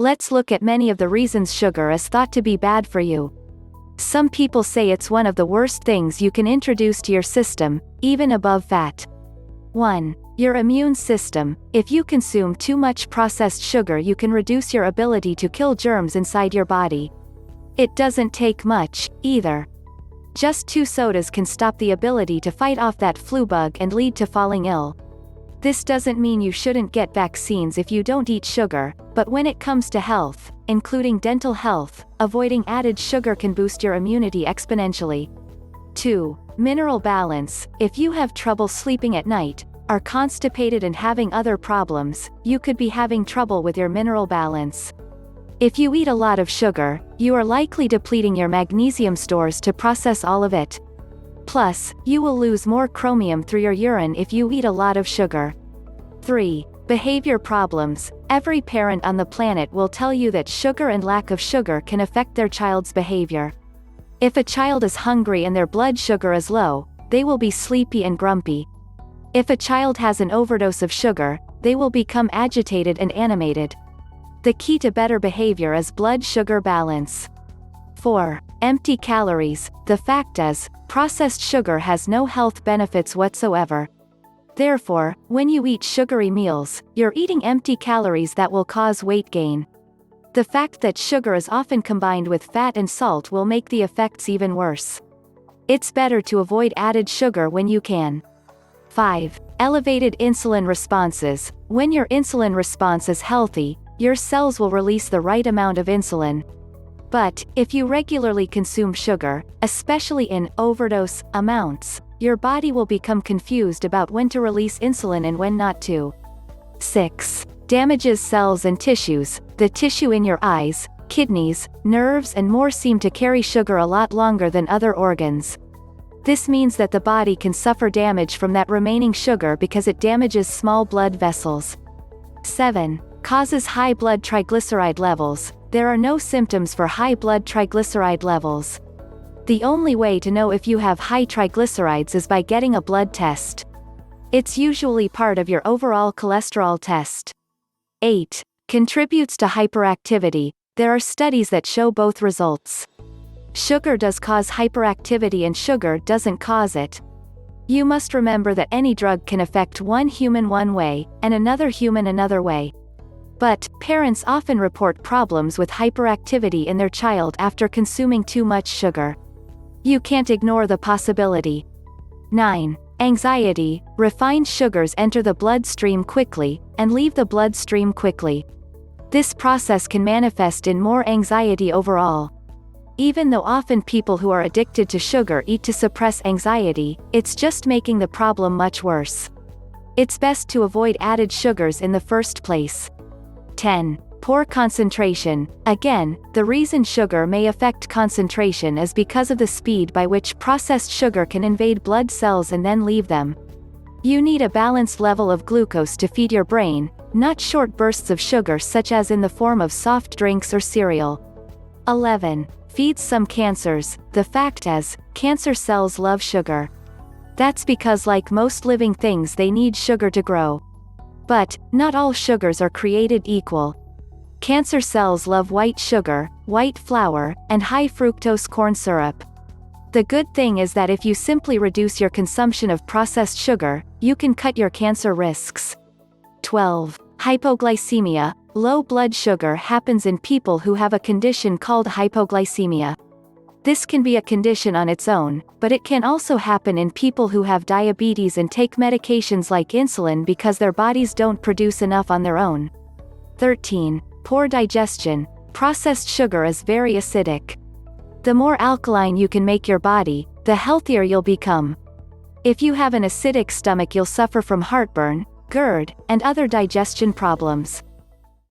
Let's look at many of the reasons sugar is thought to be bad for you. Some people say it's one of the worst things you can introduce to your system, even above fat. 1. Your immune system. If you consume too much processed sugar, you can reduce your ability to kill germs inside your body. It doesn't take much, either. Just 2 sodas can stop the ability to fight off that flu bug and lead to falling ill. This doesn't mean you shouldn't get vaccines if you don't eat sugar, but when it comes to health, including dental health, avoiding added sugar can boost your immunity exponentially. 2. Mineral balance. If you have trouble sleeping at night, are constipated and having other problems, you could be having trouble with your mineral balance. If you eat a lot of sugar, you are likely depleting your magnesium stores to process all of it. Plus, you will lose more chromium through your urine if you eat a lot of sugar. 3. Behavior problems. Every parent on the planet will tell you that sugar and lack of sugar can affect their child's behavior. If a child is hungry and their blood sugar is low, they will be sleepy and grumpy. If a child has an overdose of sugar, they will become agitated and animated. The key to better behavior is blood sugar balance. 4. Empty calories. The fact is, processed sugar has no health benefits whatsoever. Therefore, when you eat sugary meals, you're eating empty calories that will cause weight gain. The fact that sugar is often combined with fat and salt will make the effects even worse. It's better to avoid added sugar when you can. 5. Elevated insulin responses. When your insulin response is healthy, your cells will release the right amount of insulin. But, if you regularly consume sugar, especially in overdose amounts, your body will become confused about when to release insulin and when not to. 6. Damages cells and tissues. The tissue in your eyes, kidneys, nerves and more seem to carry sugar a lot longer than other organs. This means that the body can suffer damage from that remaining sugar because it damages small blood vessels. 7. Causes high blood triglyceride levels. There are no symptoms for high blood triglyceride levels. The only way to know if you have high triglycerides is by getting a blood test. It's usually part of your overall cholesterol test. 8. Contributes to hyperactivity. There are studies that show both results. Sugar does cause hyperactivity and sugar doesn't cause it. You must remember that any drug can affect one human one way, and another human another way. But, parents often report problems with hyperactivity in their child after consuming too much sugar. You can't ignore the possibility. 9. Anxiety. Refined sugars enter the bloodstream quickly, and leave the bloodstream quickly. This process can manifest in more anxiety overall. Even though often people who are addicted to sugar eat to suppress anxiety, it's just making the problem much worse. It's best to avoid added sugars in the first place. 10. Poor concentration. Again, the reason sugar may affect concentration is because of the speed by which processed sugar can invade blood cells and then leave them. You need a balanced level of glucose to feed your brain, not short bursts of sugar such as in the form of soft drinks or cereal. 11. Feeds some cancers. The fact is, cancer cells love sugar. That's because like most living things they need sugar to grow. But, not all sugars are created equal. Cancer cells love white sugar, white flour, and high fructose corn syrup. The good thing is that if you simply reduce your consumption of processed sugar, you can cut your cancer risks. 12. Hypoglycemia. Low blood sugar happens in people who have a condition called hypoglycemia. This can be a condition on its own, but it can also happen in people who have diabetes and take medications like insulin because their bodies don't produce enough on their own. 13. Poor digestion. Processed sugar is very acidic. The more alkaline you can make your body, the healthier you'll become. If you have an acidic stomach, you'll suffer from heartburn, GERD, and other digestion problems.